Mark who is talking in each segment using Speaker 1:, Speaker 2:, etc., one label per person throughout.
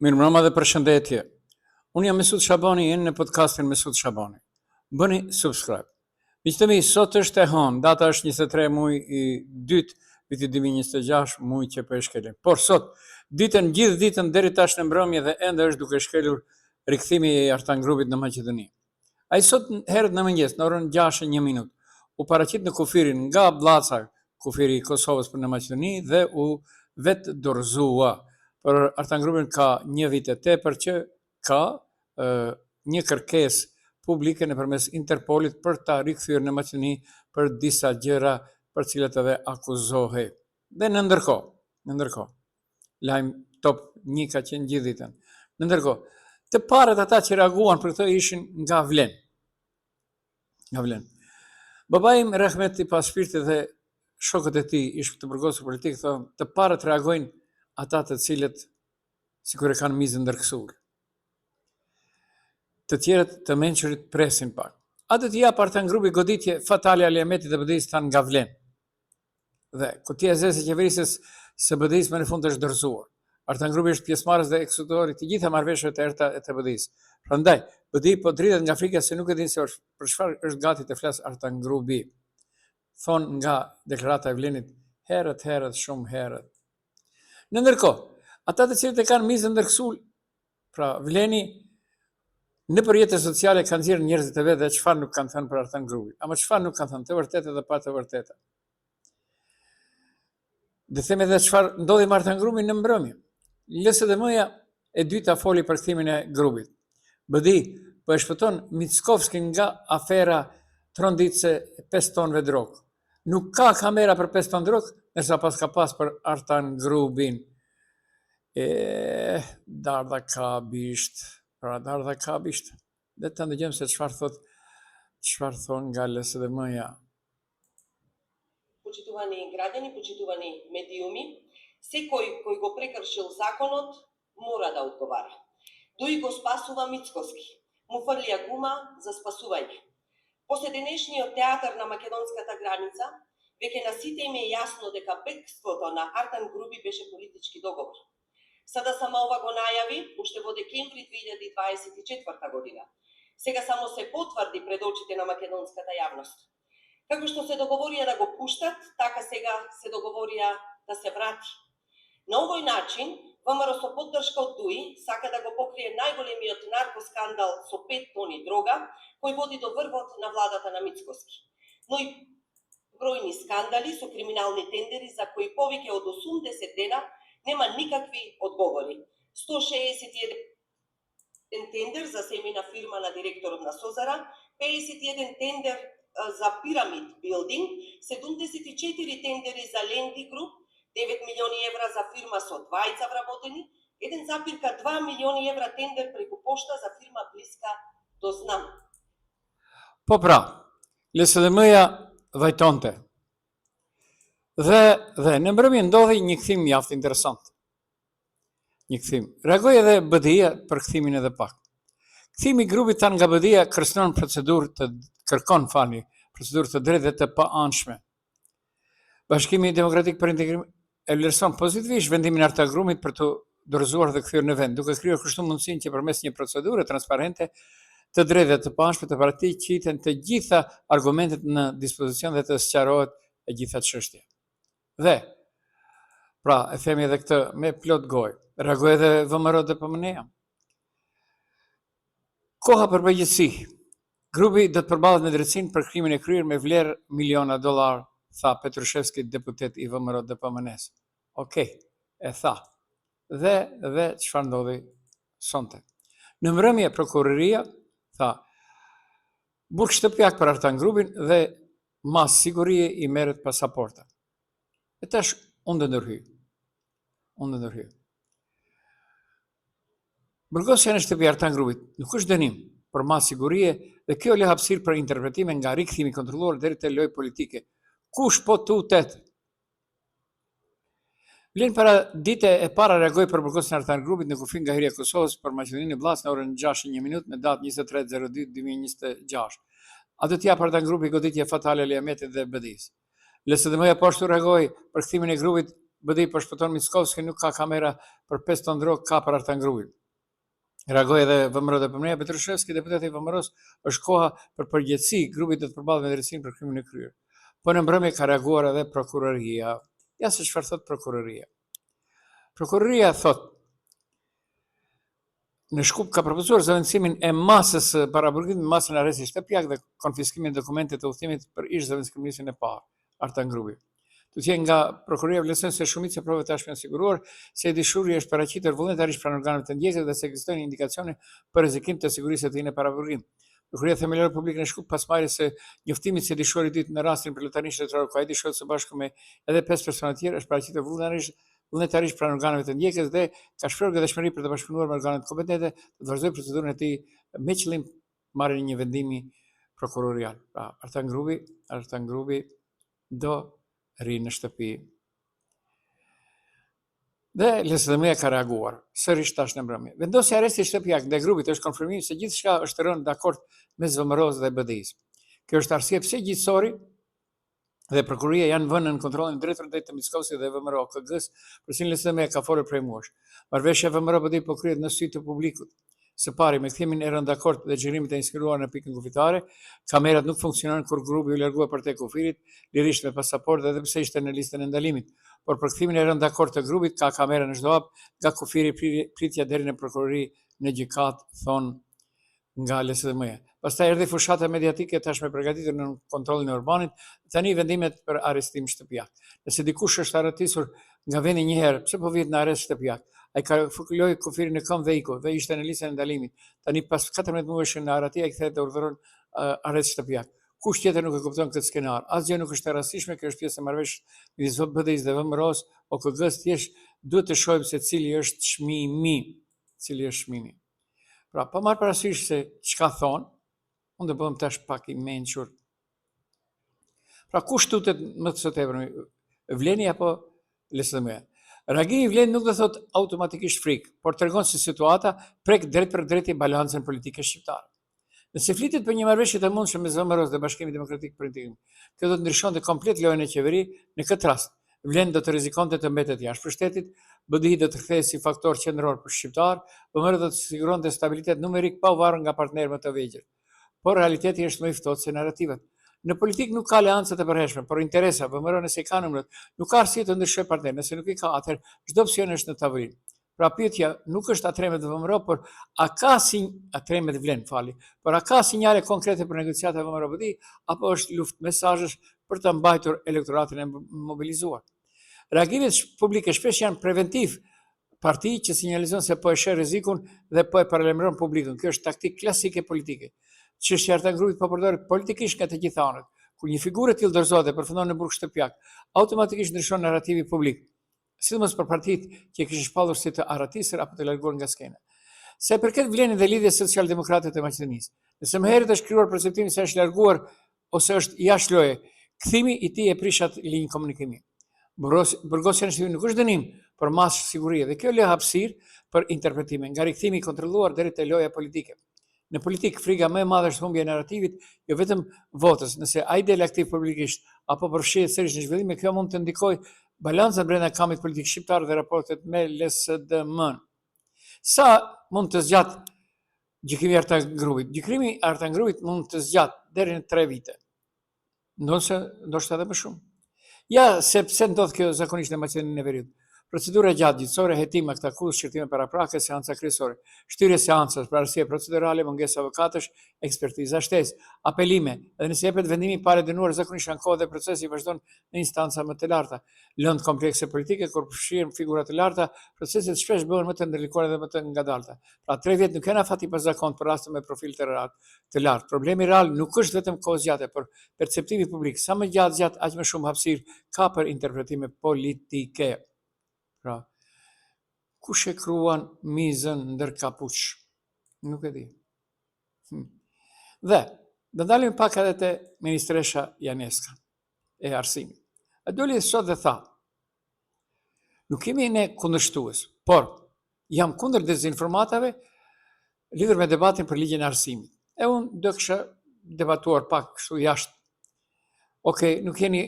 Speaker 1: Mirëmbrëma dhe përshëndetje. Unë jam Mesut Shabani, jeni në podcastin Mesut Shabani. Bëni subscribe. Miqtëmi, sot është e hënë, data është 23 muaj i 2 viti 2026, muaj që po e shkelim. Por sot, gjithë ditën deri tash në mbrëmje dhe ende është duke shkelur rikthimi i Artan Grupit në Maqedoni. Ai sot herët në mëngjes, në orën 6:01, u paraqit në kufirin nga Blaca, kufiri i Kosovës për në Maqedoni dhe u vetë dorëzua. Për Artan Grupin ka një vit e tepër që ka një kërkesë publike nëpërmes Interpolit për ta rikthyer në Maqedoni për disa gjëra për cilat edhe akuzohej. Dhe në ndërkohë, lajm top 1 ka qenë gjithë ditën. Në ndërkohë, të parët ata që reaguan për këtë ishin nga Vlen. Babai im Rehmet i Paspirti dhe shokët e tij ish të përgosur politik thonë, të parët reagojnë ata të cilët sikur e kanë mizën ndërkësuar. Të tjerët të mençurit presin pak. A do t'i jap Artan Grupi goditje fatale Aliametit dhe BDI-s tanë nga Vlen. Dhe kutia e zezë e qeverisjes së BDI-s më në fund është dorëzuar. Artan Grupi është pjesëmarrës dhe ekzekutori të gjitha marrëveshjeve të errta të BDI-s. Prandaj, BDI po dridhet nga frika se nuk e din se për çfarë është gati të flas Artan Grupi. Thon nga deklarata e Vlenit herët, shumë herët. Në ndërkohë, ata të cilët e kanë mizën ndërkësuar, pra Vleni, në përjetës sociale kanë nxjerrë njerëzit e vetë dhe çfarë nuk kanë thënë për Artan Grupin. Ama çfarë nuk kanë thënë, të vërtetë dhe pa të vërteta. Dhe themi edhe çfarë ndodhi me Artan Grupin në mbrëmje. LSDM-ja e dyta foli për kthimin e grupit. BDI po e shpëton Mickovskin nga afera Trondice 5 tonëve drogë. Nuk ka kamera për 5 tonë drogë, ndërsa pas ka pas për Artan Grupin. Dardha ka bisht. Dhe të ndëgjëm se çfarë thon nga LSDM-ja.
Speaker 2: Почитувани граѓани, почитувани медиуми, секој кој го прекршил законот мора да одговара. Дуи го спасува Мицковски, му фрлија гума за спасување. После денешниот театар на македонската граница, веќе на сите им е јасно дека бегството на Арtan Групи беше политички договор. Сада само ова го најави уште во декември 2024 година. Сега само се потврди пред очите на македонската јавност. Како што се договорија да го пуштат, така сега се договорија да се врати. На овој начин, ВМРО со поддршка од ДУИ сака да го покрие најголемиот наркоскандал со 5 тони дрога, кој води до врвот на владата на Мицковски. Но и бројни скандали со криминални тендери за кои повеќе од 80 дена нема никакви одговори. 161 тендер за семена фирма на директорот на Созара, 51 тендер за Pyramid Building, 74 тендери за Ленди Груп, 9 милиони евра за фирма со двајца вработени, 1,2 милиони евра тендер преку пошта за фирма блиска до Знам.
Speaker 1: Po pra, LSDM-ja vajtonte. Dhe në mbrëmje ndodhi një kthim mjaft interesant. Një kthim. Reagoi edhe BDI-ja për kthimin edhe pak. Kthimi i grupit tanë nga BDI-ja kërcënon procedurë të drejtë dhe të paanshme. Bashkimi Demokratik për Integrim e vlerëson pozitivisht vendimin e Artan Grupit për të dorëzuar dhe kthyer në vend, duke krijuar kështu mundësinë që përmes një procedure transparente, të drejtë dhe të paanshme të paraqiten të gjitha argumentet në dispozicion dhe të sqarohet e gjitha çështja. Dhe, pra, e themi edhe këtë me plot gojë, reagoi edhe VMRO dhe PMN-ja. Koha për përgjegjësi. Grupi do të përballet me drejtsinë për krimin e kryer me vlerë miliona dollar, tha Petrushevski, deputet i VMRO dhe PMN-s. Okej, e tha. Dhe çfarë ndodhi sonte? Në mbrëmje prokuroria tha burg shtëpiak për Artan Grupin dhe mas sigurie i merret pasaporta. E tash unë ndërhyj. Burgosja në shtëpi Artan Grupit nuk është dënim, për mas sigurie dhe kjo lë hapësirë për interpretime nga rikthimi kontrolluar deri te lojë politike. Kush po tutet? Vlen para dite e para reagoi për burgosjen e Artan Grupit në kufin nga hyrja e Kosovës për Maqedoninë e Bllacë në orën 6:01 me datë 23/02/2026. A do t'jap Artan Grupi goditje fatale Aliametit dhe BDI-s. LSDM-ja po ashtu reagoi për kthimin e grupit BDI po shpëton Mickovski, nuk ka kamera për 5 ton drogë, ka për Artan Grupi. Reagoi edhe VMRO dhe Pëmreja Petrushevski, deputeti i VMRO-s, është koha për përgjegjësi, grupi do të përballet me drejtsinë për krimin e kryer. Po në mbrëmje ka reaguar edhe prokuroria. Ja se çfarë thot prokuroria. Prokuroria thot në Shkup ka propozuar zëvendësimin e masës paraburgimit me masën e arrestit shtëpiak dhe konfiskimin e dokumente të udhëtimit për ish zëvendësimisin e parë, Artan Grupi. Të tjerë nga prokuroria vlerësojnë se shumica e provave tashmë janë siguruar se i dishuri është paraqitur vullnetarisht pranë organeve të ndjekjes dhe se ekzistojnë indikacione për rrezikim të sigurisë së tij në paraburgim. Prokuroria themelore publike në Shkup pas marrjes së njoftimit se dishuri i dytë në rastin për lotarinë shtetërore ku ai dishohet së bashku me edhe 5 persona të tjerë është paraqitur vullnetarisht pranë organeve të ndjekjes dhe ka shprehur gatishmëri për të bashkëpunuar me organet kompetente të vazhdojë procedurën e tij me qëllim marrjen e një vendimi prokurorial. Pra, Artan Grupi do ri në shtëpi. Dhe LSDM ka reaguar, sërish tash në mbrëmje. Vendosja e arrestit shtëpiak ndaj grupit është konfirmim se gjithçka është rënë dakord mes VMRO-s dhe BDI-s. Kjo është arsye pse gjithësori dhe prokuroria janë vënë në kontrollin drejt të Mickovskit dhe VMRO KG-s, për cilin LSDM ka folur prej muash. Marrëveshja VMRO BDI po kryhet në sy të publikut. Së pari, me kthimin e rënë dakord dhe xhirimit e inskribuar në pikën kufitare, kamerat nuk funksionojnë kur grupi u largua për te kufirit, lirisht me pasaportë edhe pse ishte në listën e ndalimit. Por për kthimin e rënë dakord të grupit ka kamera në çdo hap, nga kufiri pritja deri në prokurori në gjykat, thon nga LSDM. Pastaj erdhi fushata mediatike tashmë përgatitur në kontrollin e Urbanit, tani vendimet për arrestim shtëpiak. Nëse dikush është arrestisur nga vendi një herë, pse po vihet në arrest shtëpiak? Ai ka loj kufirin në këmbë dhe iku, dhe ishte në listën e ndalimit. Tani pas 14 muajsh në Aratia i kthehet dhe urdhëron arrest shtëpiak. Kush tjetër nuk e kupton këtë skenar? Asgjë nuk është e rastishme, kjo është pjesë e marrëveshjes midis BDI-s dhe VMRO-s, OKG-s, thjesht duhet të shohim se cili është çmimi. Pra, pa marrë parasysh se çka thon, unë do bëhem tash pak i mençur. Pra, kush tutet më të së tepërmi, vleni apo LSDM? Reagimi i vlen nuk do thot automatikisht frikë, por tregon se situata prek drejt për drejt balancën politike shqiptare. Nëse flitet për një marrëveshje të mundshme mes VMRO-s dhe Bashkimit Demokratik për Integrim, kjo do të ndryshonte komplet lojën e qeveri. Në këtë rast, vlen do të rrezikonte të mbetet jashtë pushtetit, BDI do të kthehet si faktor qendror për shqiptar, VMRO do të siguronte stabilitet numerik pa u varur nga partnerë më të vegjël. Por realiteti është më i ftohtë se narrativat. Në politik nuk ka aleanca të përhershme, por interesa, VMRO nëse ka numrat, nuk ka arsye të ndryshojë partner, nëse nuk i ka, atëherë çdo opsion është në tavolinë. Pra pyetja nuk është atremet VMRO, por a ka atremet vlen, por a ka sinjale konkrete për negociata VMRO-BDI, apo është luftë mesazhesh për të mbajtur elektoratin e mobilizuar. Reagimet publike shpesh janë preventiv, parti që sinjalizon se po e sheh rrezikun dhe po e paralajmëron publikun. Kjo është taktikë klasike politike. Çështja e Artan Grupit po përdoret politikisht nga të gjitha anët. Kur një figurë e tillë dorëzohet dhe përfundon në burg shtëpiak, automatikisht ndryshon narrativi publik, sidomos për partitë që kishin shpallur si të arratisur apo të larguar nga skena. Se përket vlenin dhe lidhjes socialdemokrate të Maqedonisë, nëse më herët është krijuar perceptimi se është larguar ose është jashtë loje, kthimi i tij e prish atë linjë komunikimi. Burgosja në shtëpi nuk është dënim, por masë sigurie, dhe kjo lë hapësirë për interpretime, nga rikthimi i kontrolluar deri te loja politike. Në politikë, frika më e madhe është humbja e narrativit, jo vetëm votës. Nëse ai del aktiv publikisht apo përfshihet sërish në zhvillim, kjo mund të ndikojë balancën brenda kamit politik shqiptar dhe raportet me LSDM-n. Sa mund të zgjat gjykimi i Artan Grupit? Gjykimi i Artan Grupit mund të zgjat deri në 3 vite. Ndoshta edhe më shumë. Ja, sepse ndodh kjo zakonisht në Maqedoninë e Veriut. Procedura gjatë gjithësore, hetim akta akuzë, shqyrtime paraprake, seanca kryesore, shtyrje seancës për arsye procedurale, mungesë avokatësh, ekspertiza shtesë, apelime, edhe nëse jepet vendimi i parë dënuar zakonisht ankohet dhe procesi vazhdon në instanca më të larta. Lëndë komplekse politike, kur përfshihen figura të larta, proceset shpesh bëhen më të ndërlikuara dhe më të ngadalta. Pra 3 vjet nuk janë afati posaçëkon për raste me profil të lartë. Problemi real nuk është vetëm kohë zgjate, por perceptivi publik. Sa më gjatë, aq më shumë hapësirë ka për interpretime politike. Pra, kush e kruan mizën ndër kapuç? Nuk e di. Dhe, do dalim pak edhe te ministresha Janeska e arsimit. A doli sot dhe tha, nuk kemi ne kundërshtues, por jam kundër dezinformatave lidhur me debatin për ligjin e arsimit. E unë do kisha debatuar pak kështu jashtë. Okej, nuk jeni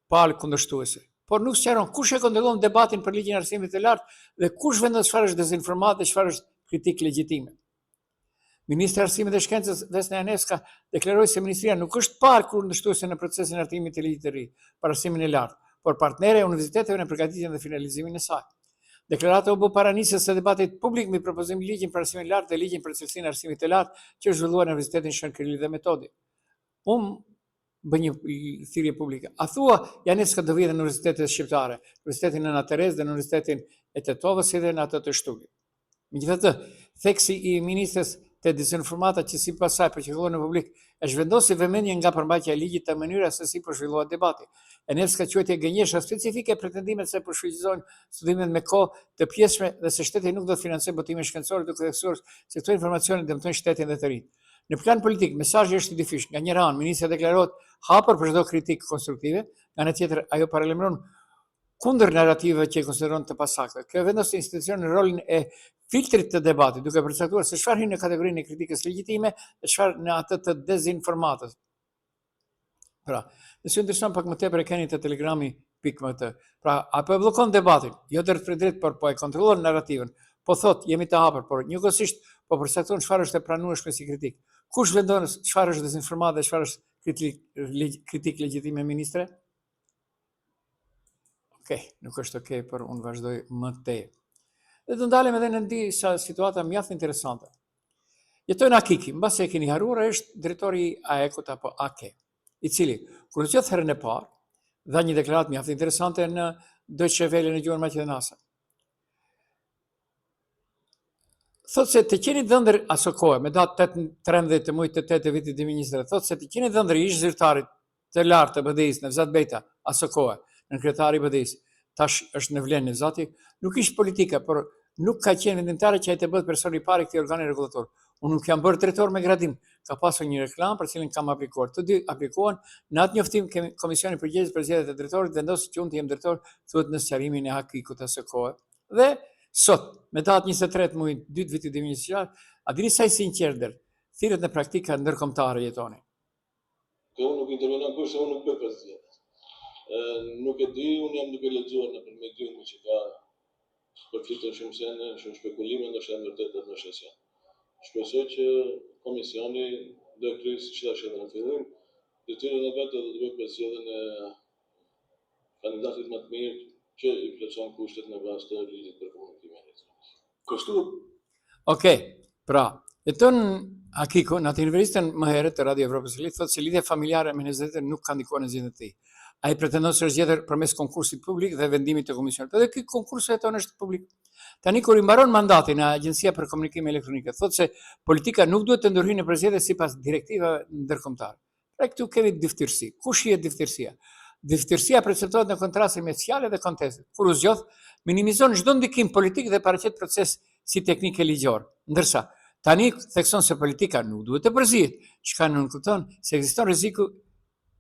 Speaker 1: palë kundërshtuese. por nuk sqaron kush e kontrollon debatin për ligjin e arsimit të lartë dhe kush vendos çfarë është dezinformatë dhe çfarë është kritikë legjitime. Ministri i Arsimit dhe Shkencës Vesna Janevska deklaroi se ministria nuk është parë kundërshtuese në procesin e hartimit të ligjit të ri për arsimin e lartë, por partnere e universiteteve në përgatitjen dhe finalizimin e saj. Deklarata u bë para nisjes së debatit publik mbi propozimin e ligjit për arsimin e lartë dhe ligjin për cilësinë e arsimit të lartë që është zhvilluar në Universitetin Shën Krili dhe Metodi. Bë një thirrje publike. A thua Janevska do vijë në universitetet shqiptare, Universitetin Nëna Terezë dhe në Universitetin e Tetovës si dhe në atë të Shtulit. Megjithatë, theksi i ministres të dezinformata që sipas saj përqendrohen në publik është vendosi vëmendjen nga përmbajtja e ligjit të mënyra se si po zhvillohet debati. Janevska quajti e gënjeshtër specifike pretendimet se po shfrytëzohen studimet me kohë të pjesshme dhe se shteti nuk do të financojë botime shkencore duke theksuar se këto informacione dëmtojnë shtetin dhe të rinjt. Në plan politik, mesazhi është i dyfish. Nga një anë, ministri deklarohet hapur për çdo kritikë konstruktive, nga ana tjetër ajo paralajmëron kundër narrativeve që i konsideron të pasakta. Kjo vendos institucionin në rolin e filtrit të debatit, duke përcaktuar se çfarë hyn në kategorinë e kritikës legjitime dhe çfarë në atë të dezinformatës. Pra, nëse ju intereson pak më tepër e keni të Telegrami @. Pra, apo e bllokon debatin, jo drejt për drejt, por po e kontrollon narrativën. Po thot, jemi të hapur, por njëkohësisht po përcakton çfarë është e pranueshme si kritikë. Kush vendos çfarë është dezinformatë dhe çfarë është kritikë legjitime, ministre? Okej, nuk është okej, por unë vazhdoj më tej. Dhe të ndalem edhe në disa situata mjaft interesante. Jetojnë Akiki, mbasi e keni haruar, është drejtori i AEK-ut apo AKE, i cili kur u qet herën e parë dha një deklaratë mjaft interesante në Deutsche Welle në gjuhën maqedonase. Thotë se të qeni dhëndër aso kohë, me datë 13 të muajit të 8 të vitit 2020, thotë se të qeni dhëndër ish zyrtarit të lartë të BDI-s, Nevzat Bejta, aso kohë, në kryetari i BDI-s, tash është në vlen Nevzati, nuk ishte politika, por nuk ka qenë vendimtare që ai të bëhet personi i parë i këtij organi rregullator. Unë nuk jam bërë drejtor me gradim, ka pasur një reklam për cilin kam aplikuar. Të dy aplikuan, në atë njoftim komisioni përgjegjës për zgjedhjet e drejtorit vendosi që unë të jem drejtor, thuhet në sqarimin e Akikut asë kohë. Dhe sot, me datë 23 muaj 2 vitit 2024, a dini sa i sinqertë thirrjet në praktika ndërkombëtare jetoni?
Speaker 3: Unë nuk intervenon kur se unë nuk bëj pasdjet. Nuk e di, unë jam duke lexuar në mediume që ka përfitur shumë sene, shumë spekulime, ndoshta në vërtetë ndoshta s'ja. Shpresoj që komisioni do të kryejë siç thashë në fillim, detyrën e vetë do të bëjë përzgjedhjen e kandidatit më të mirë që i plotëson kushtet në bazë të ligjit për komunikimin elektronik. Kështu.
Speaker 1: Okej, pra, jeton Akiku në atë intervistën më herët të Radio Evropës së Litë, thotë se lidhja familjare me Nevzatin nuk ka ndikuar në zgjedhjen e tij. Ai pretendon se është zgjedhur përmes konkursit publik dhe vendimit të komisionit. Edhe ky konkurs jeton është publik. Tani kur i mbaron mandatin në Agjencia për Komunikim Elektronik, thotë se politika nuk duhet të ndërhyjë në përzgjedhje sipas direktivave ndërkombëtare. Pra këtu kemi dyftërsi. Kush je dyftërsia? Dyftërsia perceptohet në kontrastin mes fjalës dhe kontekstit. Kur u zgjodh, minimizon çdo ndikim politik dhe paraqet proces si teknike ligjor. Ndërsa tani thekson se politika nuk duhet të përzihet, çka nuk kupton se ekziston rreziku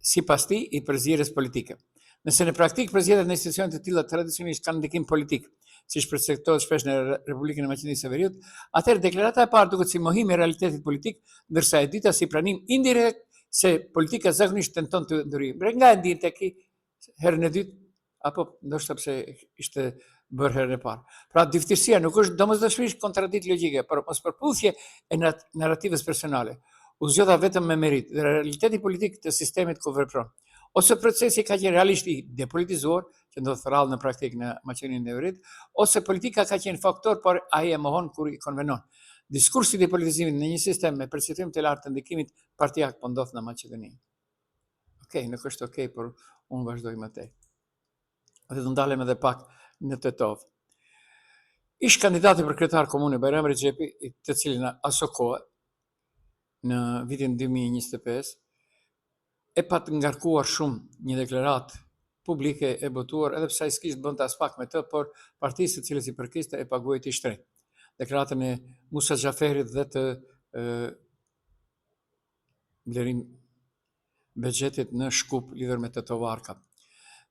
Speaker 1: sipas tij i përzierjes politike. Nëse në praktikë përzgjedhjet në institucione të tilla tradicionalisht kanë ndikim politik, siç përcaktohet shpesh në Republikën e Maqedonisë së Veriut, atëherë deklarata e parë duket si mohim i realitetit politik, ndërsa e dyta si pranim indirekt se politika zakonisht tenton të ndryshojë. Nga e ndjen tek herën e dytë apo ndoshta pse ishte bërë herën e parë. Pra dyftësia nuk është domosdoshmërisht kontradiktë logjike, por mospërputhje e narrativës personale. U zgjodha vetëm me merit dhe realiteti politik të sistemit ku vepron. Ose procesi ka qenë realisht i depolitizuar, që ndodh rrallë në praktikë në Maqedoninë e Veriut, ose politika ka qenë faktor, por ai e mohon kur i konvenon. Diskursi i depolitizimit në një sistem me perceptim të lartë të ndikimit partijak po ndodh në Maqedoni. Okej, nuk është okej, por unë vazhdoj më tej. Dhe të ndalem edhe pak në Tetov. Ish kandidati për kryetar komune Bajram Rexhepi, të cilin aso kohë në vitin 2025 e pat ngarkuar shumë një deklaratë publike e botuar, edhe pse ai s'kishte bënte as pak me të, por partisë të cilës i përkiste e paguaj të shtrenjtë. Deklaratën e Musa Xhaferit dhe të vlerim buxhetit në Shkup lidhur me Tetovarka.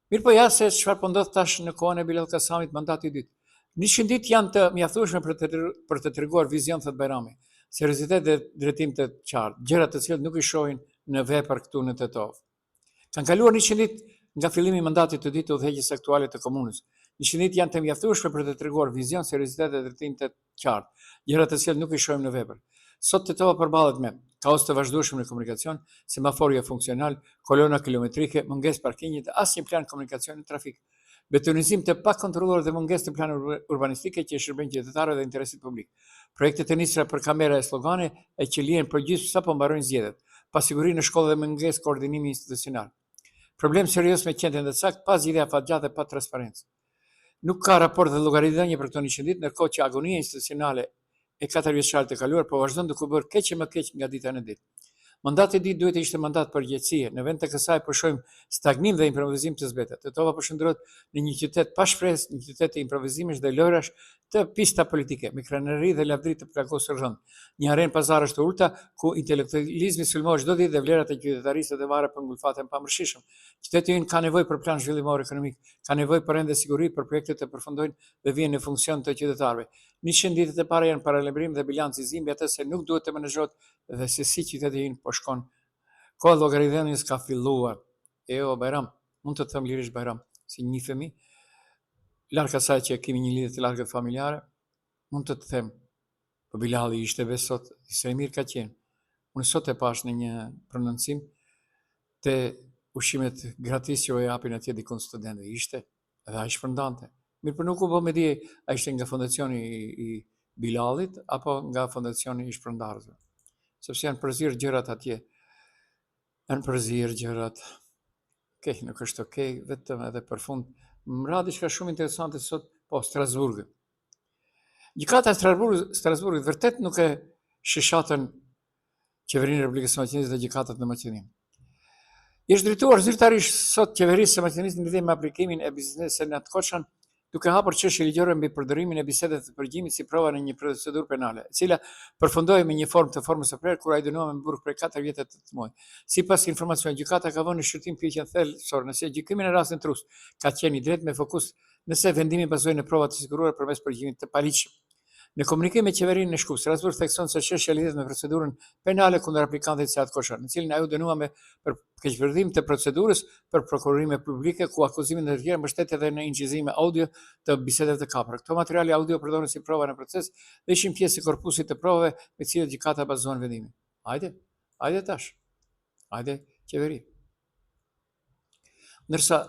Speaker 1: Mirë po ja se çfarë po ndodh tash në kohën e Bilal Kasamit, mandati i dytë. 100 ditë janë të mjaftueshme për të treguar vizion, thot Bajrami, seriozitet dhe drejtim të qartë, gjëra të cilat nuk i shohin në vepër këtu në Tetov. Kanë kaluar 100 ditë nga fillimi i mandatit të dytë të udhëheqjes aktuale të komunës. 100 ditë janë të mjaftueshme për të treguar vizion, seriozitet dhe drejtim të qartë, gjëra të cilat nuk i shohim në vepër. Sot tetova përballet me kaos të vazhdueshëm në komunikacion, semaforje funksional, kolona kilometrike, mungesë parkingi dhe asnjë plan komunikacioni trafik. Betonizim të pakontrolluar dhe mungesë të planeve urbanistike që shërbejnë qytetarëve dhe interesit publik. Projekte të nisura për kamera e slogane e që lihen përgjithësisht sapo mbarojnë zgjedhjet. Pasiguri në shkollë dhe mungesë koordinimi institucional. Problem serioz me qendrën e saktë, pas zgjidhja afatgjatë dhe pa transparencë. Nuk ka raport dhe llogaridhënie për këto 100 ditë, ndërkohë që agonia institucionale e 4 vjeçare të kaluar po vazhdon duke bërë keq e më keq nga dita në ditë. Mandati i dytë duhet të ishte mandat përgjegjësie. Në vend të kësaj po shohim stagnim dhe improvizim të zbetet. Tetova po shndrohet në një qytet pa shpresë, një qytet të improvizimesh dhe lojrash të pista politike, me krenari dhe lavdri të plagosur rënd. Një arenë pazarësh të ulta ku intelektualizmi sulmohet çdo ditë dhe vlerat e qytetarisë dhe vare për ngulfaten pamërshishëm. Qyteti ynë ka nevojë për plan zhvillimor ekonomik, ka nevojë për rende siguri për projekte të përfundojnë dhe vijnë në funksion të qytetarëve. 100 ditët e para janë paralajmërim dhe bilanci i zimbi atë se nuk duhet të menaxhohet dhe se si qyteti ynë po shkon. Koha llogaridhënies ka filluar. O Bajram, mund të them lirisht Bajram, si një fëmijë, larg asaj që kemi një lidhje të largët familjare, mund të them, po Bilali ishte vetë sot, sa i mirë ka qenë. Unë sot e pash në një prononcim të ushqimet gratis që o japin atje dikon studentëve, ishte, edhe ai shpërndante. Mirë për nuk u bë me di, a ishte nga fondacioni i Bilalit, apo nga fondacioni i shpërndarësve. Sepse janë përzirë gjërat atje. Janë përzirë gjërat. Okej, nuk është okej, vetëm edhe për fund. Më ra diçka shumë interesante sot, po, Strasburg. Gjykata e Strasburgit vërtet nuk e shishatën qeverinë e Republikës së Maqedonisë dhe gjykatat në Maqedoni. Është drejtuar zyrtarisht sot qeverisë së Maqedonisë në lidhje me aplikimin e biznesit Senat Koçan, duke hapur çështje ligjore mbi përdorimin e bisedave të përgjimit si prova në një procedurë penale, e cila përfundoi me një formë të formës së prerë kur ai dënuar me burg prej 4 vjetë të 8 muaj. Sipas informacionit, gjykata ka vënë në shqyrtim pyetjen thelbësore nëse gjykimi në rastin Trus ka qenë i drejtë me fokus nëse vendimi bazohej në prova të siguruara përmes përgjimit të paligjshëm. Në komunikim me qeverinë në Shkup, Strasburg thekson se çështja lidhet me procedurën penale kundër aplikantit Seat Koçan, në cilin ai u dënua me për keqpërdorim të procedurës për prokurorime publike, ku akuzimin e tjerë mbështet edhe në incizime audio të bisedave të kapura. Këto materiale audio përdoren si prova në proces dhe ishin pjesë e korpusit të provave me cilët gjykata bazuan vendimin. Hajde tash. Hajde qeveri. Ndërsa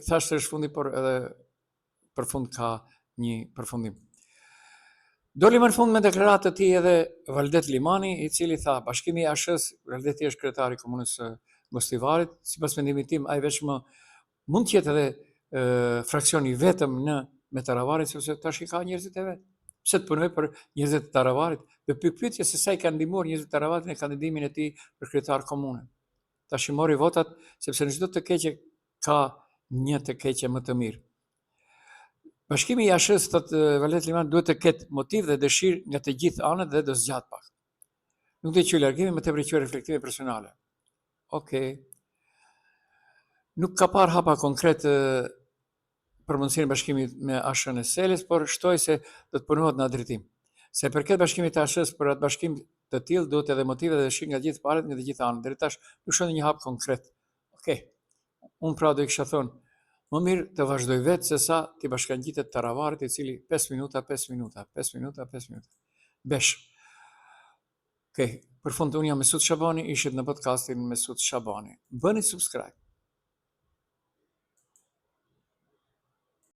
Speaker 1: thashë është fundi, por edhe përfund ka një përfundim. Doli më në fund me deklaratë të tij edhe Valdet Limani, i cili tha, Bashkimi i ASH-s, Valdeti është kryetari i komunës së Gostivarit, sipas mendimit tim, ai vetëm mund të jetë edhe fraksioni vetëm në me Taravarit, sepse tash i ka njerëzit e vet. Pse të punoj për njerëzit e Taravarit? Dhe pyetja se sa i kanë ndihmuar njerëzit e Taravarit në kandidimin e tij për kryetar komune. Tash i mori votat sepse në çdo të keqe ka një të keqe më të mirë. Bashkimi i ASH-s, thotë Valdet Limani, duhet të ketë motiv dhe dëshirë nga të gjithë anët dhe do zgjat pak. Nuk do të qyj largimi, më tepër qyj reflektime personale. Okej. Nuk ka parë hapa konkret për mundësinë e bashkimit me ASH-n e Seles, por shtoj se do të punohet në atë drejtim. Se përket bashkimit të ASH-s për atë bashkim të tillë duhet edhe motive dhe dëshirë nga gjithë palët, nga të gjithë anët. Deri tash nuk shoh një hap konkret. Okej. Unë pra do i kisha thonë, më mirë të vazhdoj vetë se sa t'i bashkangjitet Taravarit, i cili 5 minuta. Besh. Okej, për fund, unë jam Mesut Shabani, ishit në podcastin Mesut Shabani. Bëni subscribe.